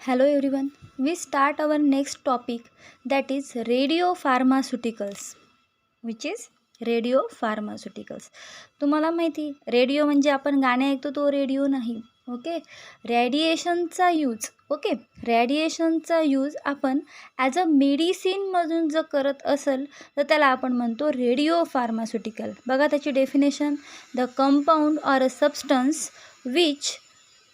Hello everyone. We start our next topic, that is radiopharmaceuticals, which is radiopharmaceuticals. तुम्हाला माहिती radio म्हणजे आपण गाणे ऐकतो तो रेडिओ नाही. ओके, रेडिएशनचा यूज रेडिएशनचा यूज आपण ॲज अ मेडिसिनमधून जर करत असेल तर त्याला आपण म्हणतो रेडिओ फार्मास्युटिकल. बघा त्याची definition, the compound or a substance which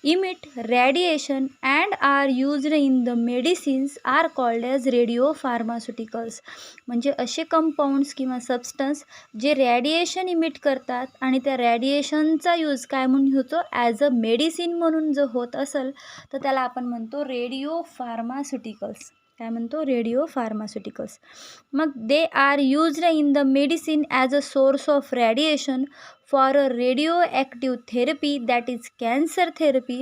emit radiation and are used in the medicines are called as radiopharmaceuticals. म्हणजे असे कंपाऊंड्स किंवा सबस्टन्स जे रॅडिएशन इमिट करतात आणि त्या रॅडिएशनचा यूज काय म्हणून होतो, ॲज अ मेडिसिन म्हणून जर होत असेल तर त्याला आपण म्हणतो रेडिओ फार्मास्युटिकल्स. काय म्हणतो, रेडिओ फार्मास्युटिकल्स. मग they are used in the medicine as a source of radiation for a radioactive therapy, that is cancer therapy,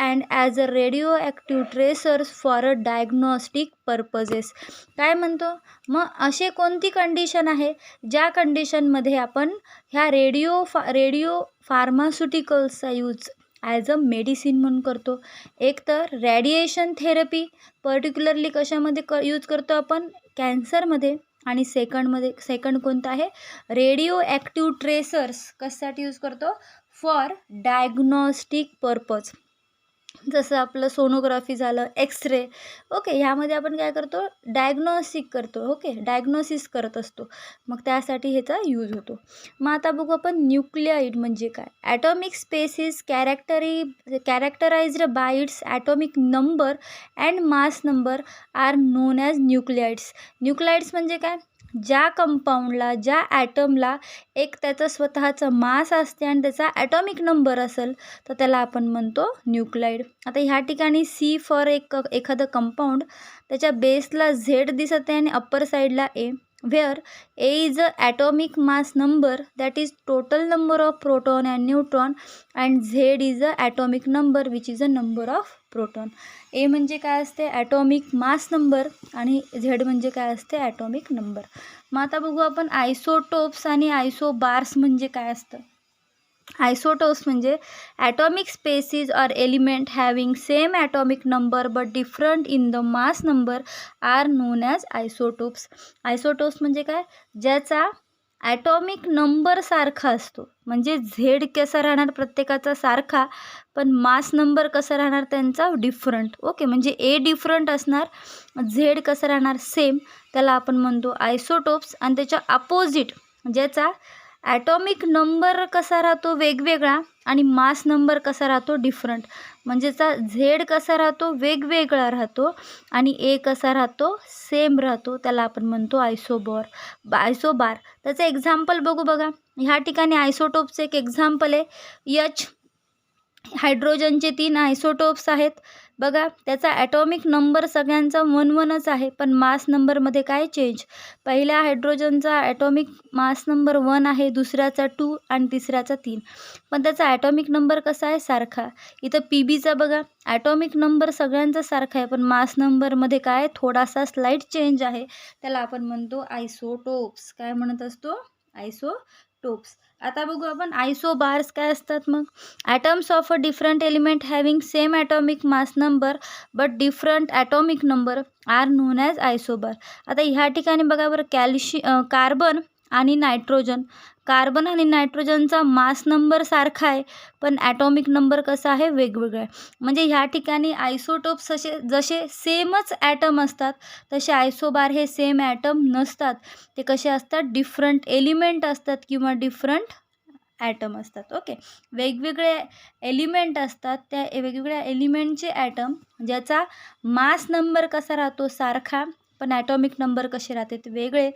and as a radioactive tracers for a diagnostic purposes. काय म्हणतो मग, असे कोणती condition आहे ज्या कंडिशनमध्ये आपण ह्या रेडिओ फार्मास्युटिकल्सचा यूज ॲज अ मेडिसिन म्हणून करतो. एक तर रॅडिएशन थेरपी, पर्टिक्युलरली कशामध्ये यूज करतो आपण, कॅन्सरमध्ये. आणि सेकंड कोणतं आहे, रेडिओ ॲक्टिव्ह ट्रेसर्स कशासाठी यूज करतो, फॉर डायग्नॉस्टिक पर्पज. जसं आपलं सोनोग्राफी झालं, एक्सरे. ओके, ह्यामध्ये आपण काय करतो, डायग्नॉस्टिक करतो. ओके, डायग्नोसिस करत असतो, मग त्यासाठी ह्याचा यूज होतो. मग आता बघू आपण न्यूक्लियाइड म्हणजे काय. Atomic species characterised by its atomic number and mass number are known as nuclides. Nuclides म्हणजे काय, ज्या कंपाऊंडला, ज्या ॲटमला एक त्याचं स्वतःचं मास असते आणि त्याचा ॲटॉमिक नंबर असेल तर त्याला आपण म्हणतो न्यूक्लाइड. आता ह्या ठिकाणी सी फॉर एखादं कंपाऊंड, त्याच्या बेसला झेड दिसत आहे आणि अप्पर साईडला ए. where A is a atomic mass number, that is total number of proton and neutron, and Z is a atomic number which is a number of proton. A म्हणजे काय असते, atomic mass number, आणि Z म्हणजे काय असते, atomic number. मग आता बघू आपण आयसोटोप्स आणि आयसोबार्स म्हणजे काय असतं. आयसोटोप्स म्हणजे atomic species or element having same atomic number but different in the mass number are known as isotopes. Isotopes म्हणजे काय, ज्याचा ॲटॉमिक नंबर सारखा असतो. म्हणजे झेड कसा राहणार प्रत्येकाचा सारखा, पण मास नंबर कसा राहणार त्यांचा डिफरंट. ओके, म्हणजे ए डिफरंट असणार, झेड कसं राहणार सेम, त्याला आपण म्हणतो आयसोटोप्स. आणि त्याच्या अपोजिट ज्याचा ॲटॉमिक नंबर कसा राहतो वेगवेगळा आणि मास नंबर कसा राहतो डिफरंट, म्हणजेचा झेड कसा राहतो वेगवेगळा राहतो आणि ए कसा राहतो सेम राहतो, त्याला आपण म्हणतो आयसोबार. त्याचं एक्झाम्पल बघू. बघा ह्या ठिकाणी आयसोटोपचं एक एक्झाम्पल आहे, एच हायड्रोजनचे 3 आयसोटोप्स आहेत. बघा त्याचा ॲटॉमिक नंबर सगळ्यांचा 1 आहे, पण मास नंबरमध्ये काय चेंज. पहिल्या हायड्रोजनचा ॲटॉमिक मास नंबर 1 आहे, दुसऱ्याचा 2 आणि तिसऱ्याचा 3, पण त्याचा ॲटॉमिक नंबर कसा आहे, सारखा. इथं पीबीचा बघा ॲटॉमिक नंबर सगळ्यांचा सारखा आहे, पण मास नंबरमध्ये काय थोडासा स्लाईट चेंज आहे, त्याला आपण म्हणतो आयसोटोप्स. काय म्हणत असतो, आयसोटोप्स. आता बघू आपण आयसोबार्स काय असतात. मग atoms of a different element having same atomic mass number but different atomic number are known as isobar. आता ह्या ठिकाणी बघा बरं, कार्बन आणि नायट्रोजनचा मास नंबर सारखा आहे, पण ॲटॉमिक नंबर कसा आहे वेगवेगळा आहे. म्हणजे ह्या ठिकाणी आयसोटोप्स जसे सेमच ॲटम असतात तसे आयसोबार हे सेम ॲटम नसतात, ते कसे असतात, डिफरंट एलिमेंट असतात किंवा डिफरंट ॲटम असतात. ओके, वेगवेगळे एलिमेंट असतात, त्या वेगवेगळ्या एलिमेंटचे ॲटम ज्याचा मास नंबर कसा राहतो सारखा, पण ॲटॉमिक नंबर कसे राहते ते वेगळे,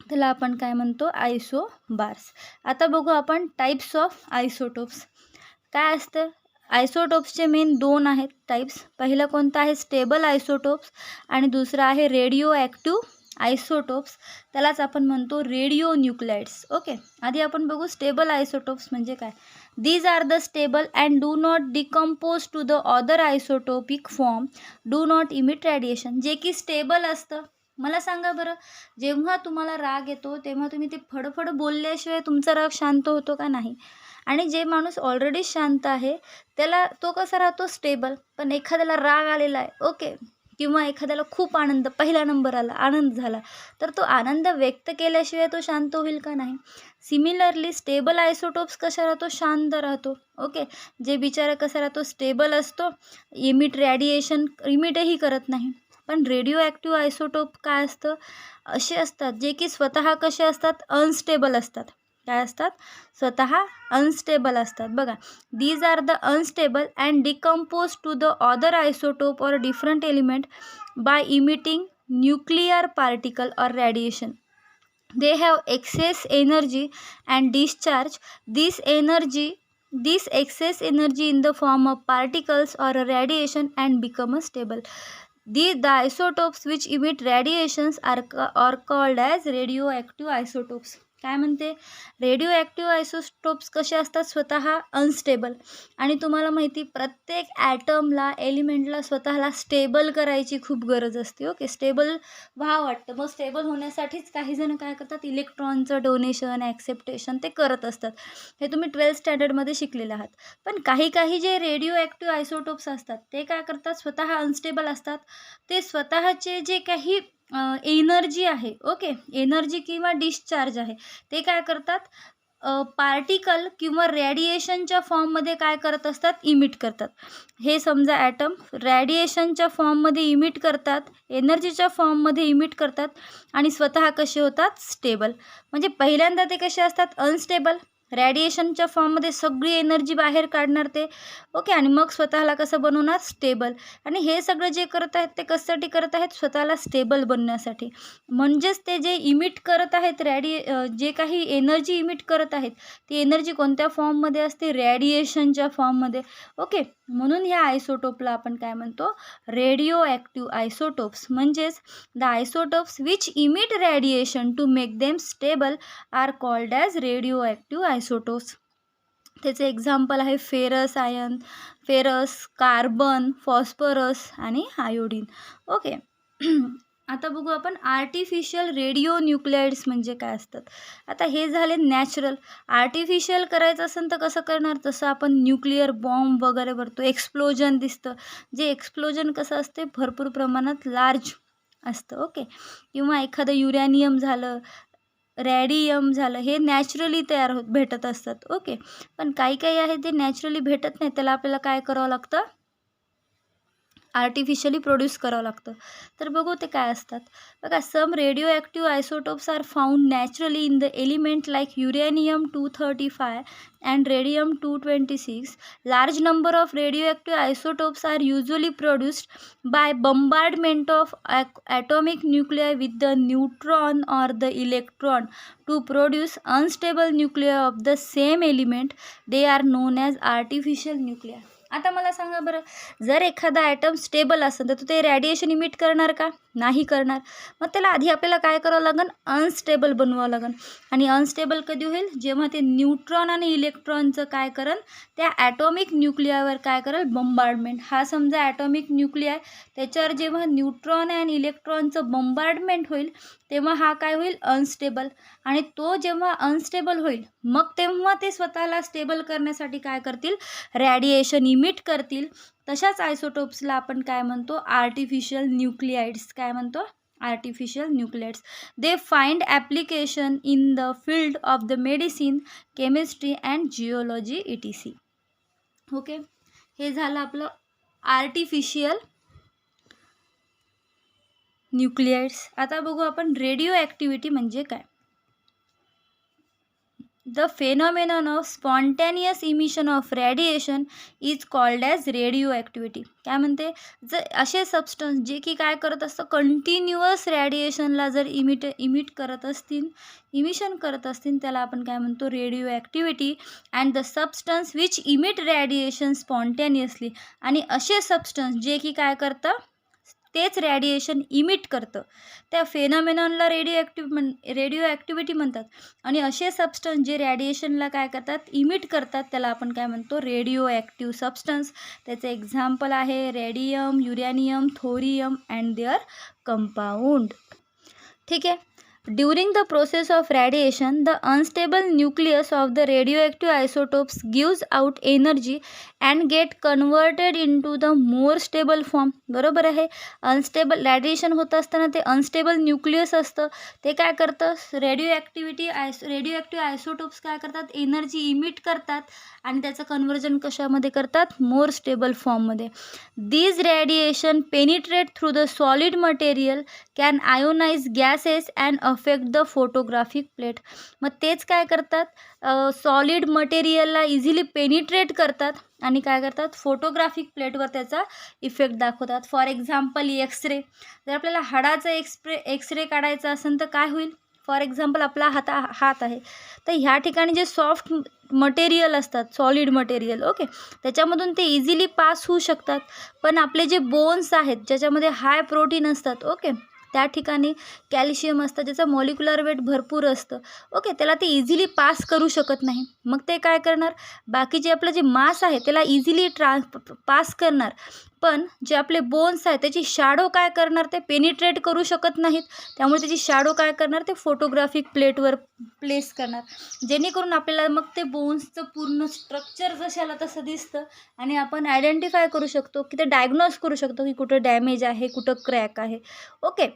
त्याला आपण काय म्हणतो, आयसोबार्स. आता बघू आपण टाईप्स ऑफ आयसोटोप्स. काय असतं, आयसोटोप्सचे मेन 2 आहेत टाईप्स. पहिलं कोणतं आहे, स्टेबल आयसोटोप्स, आणि दुसरं आहे रेडिओ ॲक्टिव्ह आयसोटोप्स, त्यालाच आपण म्हणतो रेडिओ न्यूक्लाइड्स. ओके, आधी आपण बघू स्टेबल आयसोटोप्स म्हणजे काय. These are the stable and do not decompose to the other isotopic form, do not emit radiation. जे की स्टेबल असतं. मला सांगा बरं, जेव्हा तुम्हाला राग येतो तेव्हा तुम्ही ते फडफड बोलल्याशिवाय तुमचा राग शांत होतो का नाही. आणि जे माणूस ऑलरेडी शांत आहे त्याला तो कसा राहतो स्टेबल. पण एखाद्याला राग आलेला आहे ओके, किंवा एखाद्याला खूप आनंद, पहिला नंबर आला, आनंद झाला, तर तो आनंद व्यक्त केल्याशिवाय तो शांत होईल का? नाही. सिमिलरली स्टेबल आयसोटोप्स कसा राहतो? शांत राहतो. ओके. जे बिचारा कसा राहतो? स्टेबल असतो, रेडिएशन इमिटही करत नाही. पण रेडिओ ॲक्टिव्ह आयसोटोप काय असतं? असे असतात जे की स्वतः कसे असतात? अनस्टेबल असतात. काय असतात? स्वतः अनस्टेबल असतात. बघा, these are the unstable and decompose to the other isotope or different element by emitting nuclear particle or radiation. They have excess energy and discharge this excess energy in the form of particles or a radiation and become a stable. The isotopes which emit radiations are called as radioactive isotopes. काय म्हणते? Radio active isotopes कसे असतात? स्वतः unstable. आणि तुम्हाला माहिती प्रत्येक ॲटमला, एलिमेंटला स्वतःला स्टेबल करायची खूप गरज असते. ओके, स्टेबल व्हावं वाटतं. मग स्टेबल होण्यासाठीच काही जण काय करतात? इलेक्ट्रॉनचं डोनेशन, ॲक्सेप्टेशन ते करत असतात. हे तुम्ही 12th स्टँडर्डमध्ये शिकलेले आहात. पण काही जे रेडिओ ॲक्टिव्ह आयसोटोप्स असतात ते काय करतात? स्वतः अनस्टेबल असतात. ते स्वतःचे जे काही एनर्जी आहे, ओके, एनर्जी किंवा डिस्चार्ज आहे, ते काय करतात? पार्टिकल किंवा रेडिएशनच्या फॉर्ममध्ये काय करत असतात? इमिट करतात. हे समजा ॲटम रेडिएशनच्या फॉर्ममध्ये इमिट करतात, एनर्जीच्या फॉर्ममध्ये इमिट करतात आणि स्वतः कसे होतात? स्टेबल. म्हणजे पहिल्यांदा ते कसे असतात? अनस्टेबल. रेडिएशनच्या फॉर्ममध्ये सगळी एनर्जी बाहेर काढणार ते, ओके, आणि मग स्वतःला कसं बनवणार? स्टेबल. आणि हे सगळं जे करत आहेत ते कशासाठी करत आहेत? स्वतःला स्टेबल बनण्यासाठी. म्हणजेच ते जे इमिट करत आहेत जे काही एनर्जी इमिट करत आहेत ती एनर्जी कोणत्या फॉर्ममध्ये असते? रेडिएशनच्या फॉर्ममध्ये. ओके, म्हणून ह्या आयसोटोपला आपण काय म्हणतो? Radio active isotopes. म्हणजेच the isotopes which emit radiation to make them stable are called as radioactive isotopes. त्याचे एक्झाम्पल आहे फेरस, कार्बन, फॉस्फरस आणि आयोडीन. ओके. आता बघू आपण आर्टिफिशियल रेडिओ न्यूक्लियाइड्स म्हणजे काय असतात. आता हे झाले नॅचरल. आर्टिफिशियल करायचं असेल तर कसं करणार? जसं आपण न्यूक्लिअर बॉम्ब वगैरे भरतो, एक्सप्लोजन दिसतं. जे एक्सप्लोजन कसं असते? भरपूर प्रमाणात लार्ज असतं. ओके. किंवा एखादं युरॅनियम झालं, रॅडियम झालं, हे नॅचरली भेटत असतात. ओके. पण काही आहे ते नॅचरली भेटत नाही, त्याला आपल्याला काय करावं लागतं? आर्टिफिशियली प्रोड्यूस करावं लागतं. तर बघू ते काय असतात. बघा, some radioactive isotopes are found naturally in the element like uranium 235 and radium 226. Large number of radioactive isotopes are usually produced by bombardment of atomic nuclei with the neutron or the electron to produce unstable nuclei of the same element. They are known as artificial nuclei. आता मला सांगा बरं, जर एखादा item stable असेल तर ते radiation emit करणार का? नाही करणार. मग त्याला आधी आपल्याला काय करावं लागेल? अनस्टेबल बनवावं लागेल. आणि अनस्टेबल कधी होईल? जेव्हा ते न्यूट्रॉन आणि इलेक्ट्रॉनचं काय करेल? त्या ॲटॉमिक न्यूक्लियावर काय करेल? बंबार्डमेंट. हा समजा ॲटॉमिक न्यूक्लिया, त्याच्यावर जेव्हा न्यूट्रॉन आणि इलेक्ट्रॉनचं बंबार्डमेंट होईल तेव्हा हा काय होईल? अनस्टेबल. आणि तो जेव्हा अनस्टेबल होईल मग तेव्हा ते स्वतःला स्टेबल करण्यासाठी काय करतील? रॅडिएशन इमिट करतील. तशाच आयसोटोप्सला आपण काय म्हणतो? Artificial nuclides. काय म्हणतो? Artificial nuclides. They find application in the field of the medicine, chemistry and geology ETC. Okay, हे झालं आपलं आर्टिफिशियल न्यूक्लियाइड्स. आता बघू आपण रेडिओ ॲक्टिव्हिटी म्हणजे काय. The phenomenon of spontaneous emission of radiation is called as radioactivity. काय म्हणते? जर असे सबस्टन्स जे की काय करत असतं? कंटिन्युअस रॅडिएशनला जर इमिट करत असतील, इमिशन करत असतील, त्याला आपण काय म्हणतो? Radioactivity. And the substance which emit radiation spontaneously. आणि असे सबस्टन्स जे की काय करतं? तेच रॅडिएशन इमिट करतं, त्या फेनॉमेनॉनला रेडिओ ॲक्टिव्हिटी म्हणतात. आणि असे सबस्टन्स जे रॅडिएशनला काय करतात? इमिट करतात, त्याला आपण काय म्हणतो? Radio active substance. त्याचे एक्झाम्पल आहे radium, uranium, thorium and their compound. ठीक आहे. During the process of radiation, the unstable nucleus of the radioactive isotopes gives out energy and get converted into the more stable form. बरोबर आहे. Unstable radiation होत असताना ते unstable nucleus असतं, ते काय करतं, रेडिओ आयसोटोप्स काय करतात, एनर्जी इमिट करतात आणि त्याचं कन्वर्जन कशामध्ये करतात, मोर स्टेबल फॉर्ममध्ये. These radiation penetrate through the solid material, can ionise gases and affect the photographic plate. मग तेच काय करतात, सॉलिड मटेरियलला इझिली पेनिट्रेट करतात आणि काय करतात, फोटोग्राफिक प्लेटवर त्याचा इफेक्ट दाखवतात. For example X-ray. जर आपल्याला हाडाचा एक्सरे काढायचा असेल तर काय होईल, फॉर एक्झाम्पल आपला हात आहे, तर ह्या ठिकाणी जे सॉफ्ट मटेरियल असतात, सॉलिड मटेरियल, ओके, त्याच्यामधून ते इझिली पास होऊ शकतात. पण आपले जे बोन्स आहेत ज्याच्यामध्ये हाय प्रोटीन असतात, ओके, त्या ठिकाणी कॅल्शियम असतं ज्याचं मॉलिक्युलर वेट भरपूर असतं, ओके, त्याला ते इझिली पास करू शकत नाही. मग ते काय करणार, बाकीचे आपलं जे मास आहे त्याला इझिली पास करणार, पण जे आपले बोन्स आहेत त्याची शॅडो काय करणार, ते पेनिट्रेट करू शकत नाहीत. त्यामुळे त्याची शॅडो काय करणार, ते फोटोग्राफिक प्लेटवर प्लेस करणार, जेणेकरून आपल्याला मग ते बोन्सचं पूर्ण स्ट्रक्चर जशाला तसं दिसतं आणि आपण आयडेंटिफाय करू शकतो की ते डायग्नोज करू शकतो की कुठं डॅमेज आहे, कुठं क्रॅक आहे. ओके,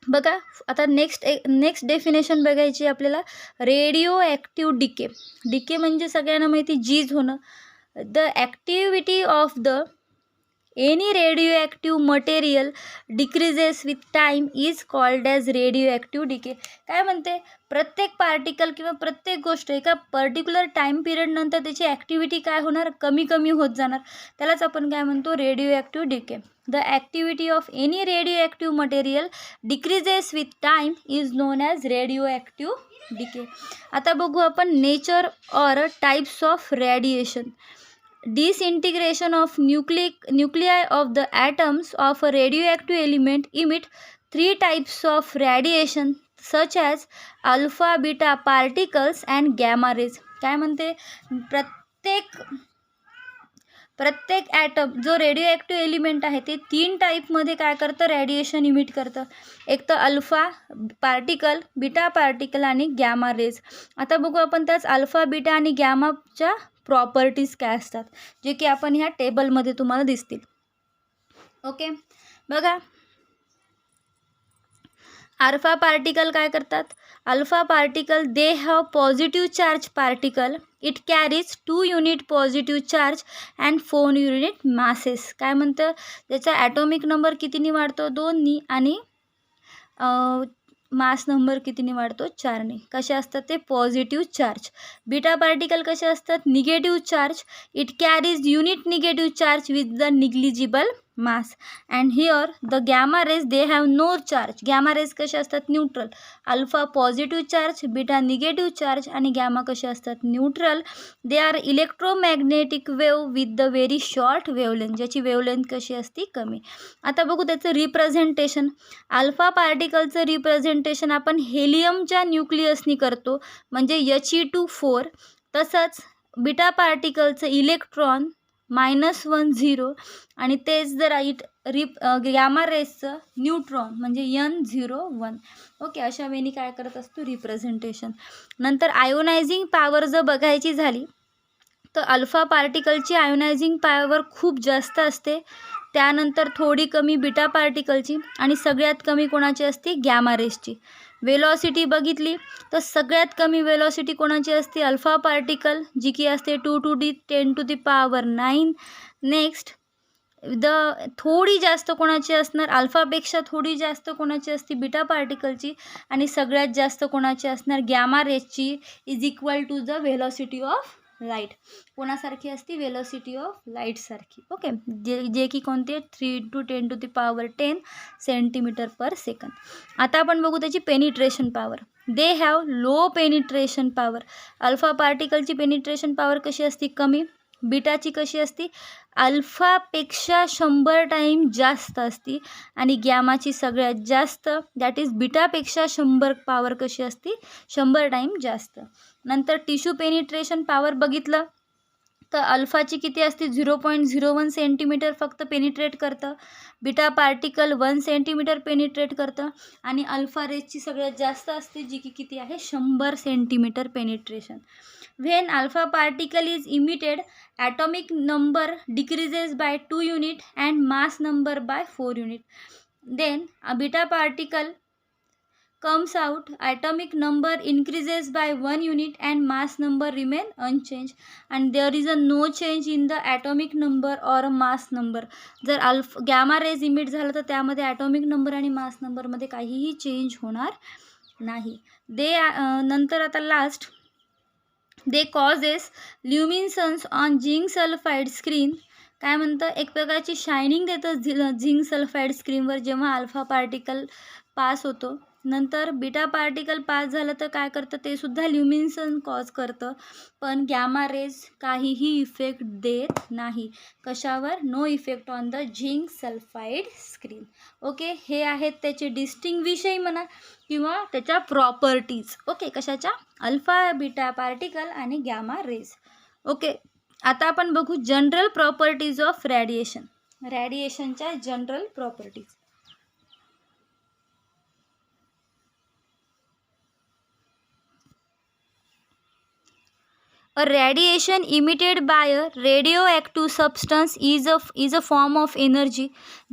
बघा आता नेक्स्ट डेफिनेशन बघायची आपल्याला. रेडिओ ॲक्टिव्ह डिके म्हणजे सगळ्यांना माहिती जीज होणं. The activity of the any radioactive material decreases with time is called as radioactive decay. काय म्हणते, प्रत्येक पार्टिकल किंवा प्रत्येक गोष्ट एका पर्टिक्युलर टाईम पिरियडनंतर त्याची ॲक्टिव्हिटी काय होणार, कमी कमी होत जाणार, त्यालाच आपण काय म्हणतो, radioactive decay. The activity of any radioactive material decreases with time is known as radioactive decay. आता बघू आपण nature or types of radiation. Disintegration of nuclei of the atoms of a radioactive element emit 3 types of radiation such as alpha beta particles and gamma rays. काय म्हणते, प्रत्येक item जो रेडिओॲक्टिव्ह element आहे ते 3 टाईपमध्ये काय करतं, रॅडिएशन इमिट करतं. एक तर अल्फा पार्टिकल, बीटा पार्टिकल आणि गॅमा रेज. आता बघू आपण त्याच अल्फा बीटा आणि गॅमाच्या प्रॉपर्टीज काय असतात, जे की आपण ह्या टेबलमध्ये तुम्हाला दिसतील. ओके, बघा अल्फा पार्टिकल काय करतात, alpha particle they have positive charge particle, it carries 2 unit positive charge and 4 unit masses. काय म्हणतं, त्याचा ॲटॉमिक नंबर कितीनी वाढतो, 2नी, आणि मास नंबर कितीने वाढतो, 4ने. कसे असतात ते, पॉझिटिव्ह चार्ज. बीटा पार्टिकल कसे असतात, negative charge, it carries unit negative charge with the negligible mass. And here the gamma rays they have no charge. Gamma rays कसे असतात, neutral. Alpha positive charge, beta negative charge आणि gamma कसे असतात, neutral. They are electromagnetic wave with the very short wavelength, ज्याची wavelength कशी असते, कमी. आता बघू त्याचं रिप्रेझेंटेशन. अल्फा पार्टिकलचं रिप्रेझेंटेशन आपण हेलियमच्या न्यूक्लियसनी करतो, म्हणजे He2 तसंच बीटा पार्टिकलचं इलेक्ट्रॉन -1 0 आणि तेच जर गॅमा रेसचं न्यूट्रॉन म्हणजे N0 1. ओके, अशा वेळी काय करत असतो, रिप्रेझेंटेशन. नंतर आयोनायझिंग पॉवर जर बघायची झाली तर अल्फा पार्टिकलची आयोनायझिंग पॉवर खूप जास्त असते, त्यानंतर थोडी कमी बीटा पार्टिकलची आणि सगळ्यात कमी कोणाची असते, गॅमा रेसची. वेलॉसिटी बघितली तर सगळ्यात कमी वेलॉसिटी कोणाची असते, अल्फा पार्टिकल, जी की असते 2×10⁹. नेक्स्ट थोडी जास्त कोणाची असणार, अल्फापेक्षा थोडी जास्त कोणाची असते, बीटा पार्टिकलची, आणि सगळ्यात जास्त कोणाची असणार, गॅमा रेसची, is equal to the velocity of light. कोणासारखी असते, वेलॉसिटी ऑफ लाईटसारखी. ओके, जे की कोणते, 3×10⁻10 cm/s. आता आपण बघू त्याची penetration power. They have low penetration power. Alpha पार्टिकलची पेनिट्रेशन पॉवर कशी असते, कमी. बीटाची कशी असती, अल्फापेक्षा 100 टाईम जास्त असती, आणि गॅमाची सगळ्यात जास्त, दॅट इज बीटापेक्षा 100 पॉवर कशी असती, 100 टाईम जास्त. नंतर टिश्यू पेनिट्रेशन पॉवर बघितलं तर अल्फाची किती असते 0.01 सेंटीमीटर फक्त पेनिट्रेट करतं. बीटा पार्टिकल 1 सेंटीमीटर पेनिट्रेट करतं आणि अल्फा रेजची सगळ्यात जास्त असते जी की किती आहे 100 centimetre penetration. When alpha particle is emitted atomic number decreases by 2 unit and mass number by 4 unit. Then beta particle comes out, atomic number increases by 1 unit and mass number remain unchanged, and there is a no change in the atomic number or mass number. जर gamma raise emit झालं तर त्यामध्ये atomic number आणि मास नंबरमध्ये काहीही change होणार नाही. नंतर आता last they causes luminescence on zinc sulphide screen. काय म्हणतं, एक प्रकारची शायनिंग देतं झिंक सल्फाईड स्क्रीनवर जेव्हा अल्फा पार्टिकल पास होतो. नंतर बीटा पार्टिकल पास झालं तर काय करतं, ते सुद्धा ल्युमिनेशन कॉज करतं, पण गॅमा रेज काहीही इफेक्ट देत नाही. कशावर? No effect on the zinc sulphide screen. Okay, हे आहेत त्याचे डिस्टिंग्विशही म्हणा किंवा त्याच्या प्रॉपर्टीज. ओके, कशाच्या? अल्फा बीटा पार्टिकल आणि गॅमा रेज. ओके, आता आपण बघू जनरल प्रॉपर्टीज ऑफ रेडिएशन. रेडिएशनच्या general properties. A radiation emitted by a radioactive substance is a form of energy.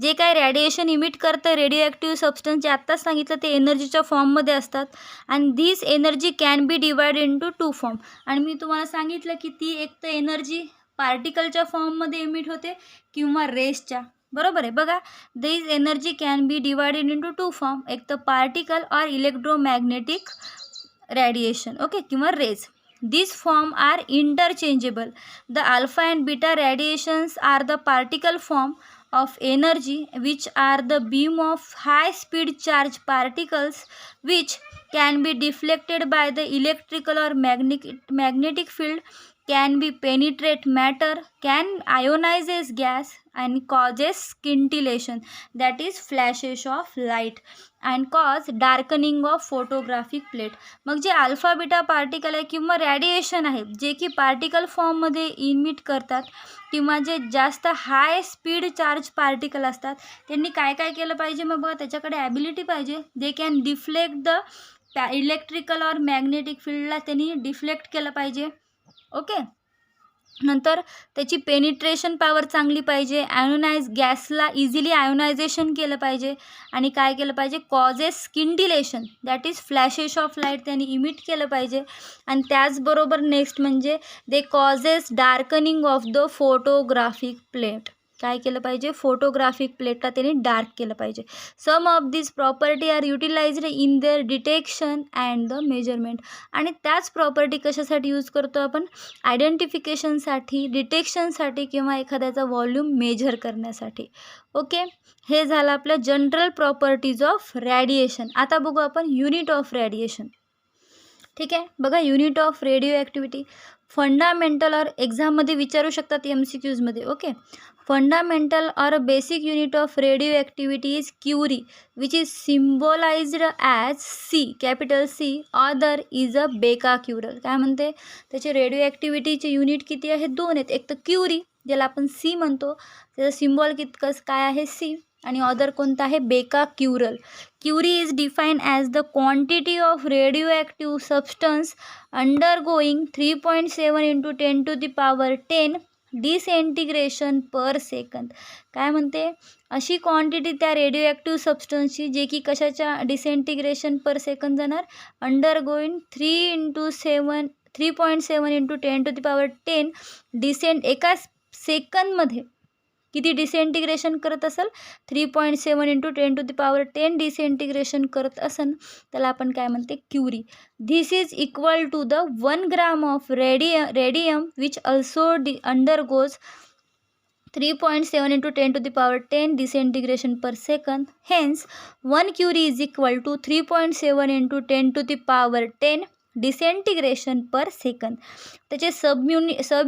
जे काय रेडिएशन इमिट करतं रेडिओ सबस्टन्स जे आत्ताच सांगितलं ते एनर्जीच्या फॉर्ममध्ये असतात. आणि this energy can be divide into 2 form. आणि मी तुम्हाला सांगितलं की ती एक तर एनर्जी पार्टिकलच्या फॉर्ममध्ये इमिट होते किंवा रेसच्या. बरोबर आहे. बघा, this energy can be divided into 2 form, एक तर particle or electromagnetic radiation. Okay, किंवा rays. These forms are interchangeable. The alpha and beta radiations are the particle form of energy, which are the beam of high speed charged particles which can be deflected by the electrical or magnetic field, can be penetrate matter, can ionizes gas and causes scintillation, that is flashes of light, and cause darkening of photographic plate. मग जे alpha beta particle आहे किंवा radiation आहे जे की particle फॉर्ममध्ये emit करतात किंवा जे जास्त हाय स्पीड चार्ज पार्टिकल असतात त्यांनी काय काय केलं पाहिजे, मग बघा त्याच्याकडे ॲबिलिटी पाहिजे. They can deflect the electrical और मॅग्नेटिक फील्डला त्यांनी डिफ्लेक्ट केलं पाहिजे. ओके, नंतर त्याची पेनिट्रेशन पॉवर चांगली पाहिजे. आयोनाइज गॅसला इझिली आयोनायझेशन केलं पाहिजे आणि काय केलं पाहिजे, causes scintillation, that is flashes of light त्यांनी इमिट केलं पाहिजे. आणि त्याचबरोबर नेक्स्ट म्हणजे they causes darkening of the photographic plate. काय केलं पाहिजे, फोटोग्राफिक प्लेटला त्यांनी डार्क केलं पाहिजे. Some of this property are utilised in their detection and the measurement. आणि त्याच प्रॉपर्टी कशासाठी यूज करतो आपण, आयडेंटिफिकेशनसाठी, डिटेक्शनसाठी किंवा एखाद्याचा व्हॉल्यूम मेजर करण्यासाठी. ओके, हे झालं आपलं जनरल प्रॉपर्टीज ऑफ रेडिएशन. आता बघू आपण युनिट ऑफ रेडिएशन. ठीक आहे, बघा unit of radioactive fundamental or एक्झाममध्ये विचारू शकतात MCQजमध्ये. Okay, fundamental or basic unit of radioactivity is curie which is symbolised as C, capital C. Other is a becquerel. काय म्हणते, त्याचे रेडिओ ॲक्टिव्हिटीचे युनिट किती आहेत, 2 आहेत. एक तर क्युरी ज्याला आपण C म्हणतो, त्याचा सिम्बॉल काय आहे C, आणि ऑदर कोणता आहे, becquerel. Curie is define as the quantity of radio active substance undergoing 3.7 × 10⁻10 disintegration per second. काय म्हणते, अशी क्वांटिटी त्या रेडिओ ॲक्टिव्ह सबस्टन्सची जे की कशाच्या डिसइंटिग्रेशन पर सेकंद जाणार, अंडरगोईंग 3.7 × 10⁻10 एका सेकंदमध्ये किती डिसइंटिग्रेशन करत असेल, 3.7 × 10⁻10 डिसइंटिग्रेशन करत असेल त्याला आपण काय म्हणते, curie. This is equal to the 1 gram of radium which also undergoes 3.7 × 10⁻10 disintegration per second. Hence 1 curie is equal to 3.7 × 10⁻10 disintegration per second. त्याचे सब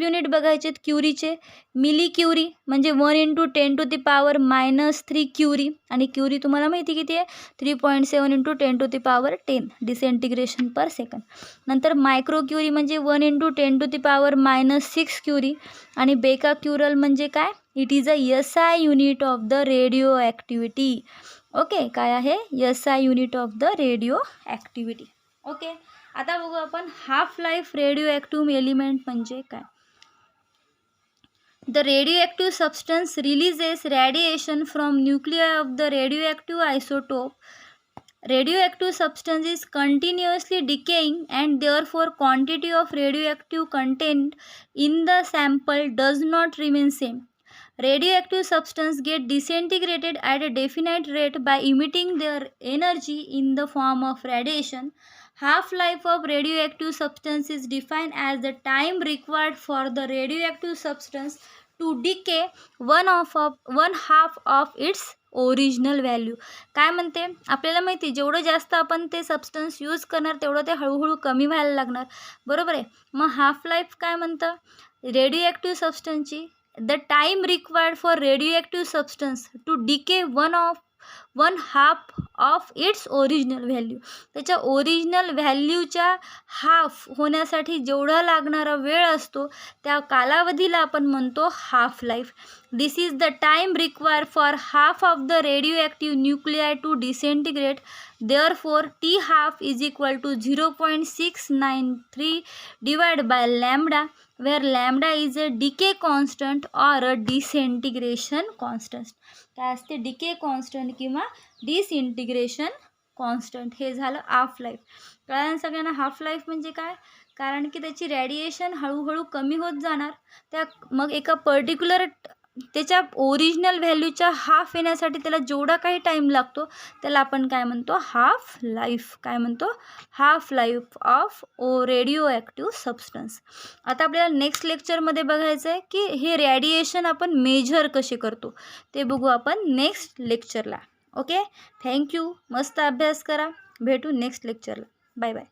युनिट बघायचे क्युरीचे. मिली क्युरी म्हणजे 1 × 10⁻³ क्युरी, आणि क्युरी तुम्हाला माहिती किती आहे, 3.7 × 10⁻10 डिसेंटिग्रेशन पर सेकंद. नंतर micro Curie म्हणजे 1 × 10⁻⁻6 क्युरी, आणि बेका क्युरल म्हणजे काय, it is a SI unit of the radio activity. Okay, काय आहे, SI unit of the radio activity. Okay, आता बघू आपण half life radio active element म्हणजे काय. The radioactive substance releases radiation from nuclei of the radioactive isotope. Radioactive substance is continuously decaying and therefore quantity of radioactive content in the sample does not remain same. Radioactive substance get disintegrated at a definite rate by emitting their energy in the form of radiation. Half-life of radioactive substance is defined as the time required for the radioactive substance to decay one half of its original value. काय म्हणते, आपल्याला माहिती जेवढं जास्त आपण ते substance use करणार तेवढं ते हळूहळू कमी व्हायला लागणार, बरोबर आहे. मग हाफ लाईफ काय म्हणतं, रेडिओ सबस्टन्सची the time required for radio substance to decay one half of its original value. त्याच्या ओरिजिनल व्हॅल्यूच्या हाफ होण्यासाठी जेवढा लागणारा वेळ असतो त्या कालावधीला आपण म्हणतो half life. This is the time required for half of the radio nuclei to disintegrate. Therefore, T half is equal to 0.693 divided by lambda, where lambda is a decay constant or a disintegration constant. काय असते, decay constant किंवा डिसइंटिग्रेशन constant. हे झालं half life. कारण सगळ्यांना half life म्हणजे काय, कारण की त्याची रेडिएशन हळूहळू कमी होत जाणार, त्या मग एका पर्टिक्युलर त्याच्या ओरिजिनल व्हॅल्यूच्या हाफ येण्यासाठी त्याला जेवढा काही टाईम लागतो त्याला आपण काय म्हणतो, हाफ लाईफ. काय म्हणतो, half life of radio active substance. आता आपल्याला नेक्स्ट लेक्चरमध्ये बघायचं आहे की हे रेडिएशन आपण मेजर कसे करतो ते बघू आपण नेक्स्ट लेक्चरला. Okay, thank you. मस्त अभ्यास करा. भेटू नेक्स्ट लेक्चरला. Bye bye.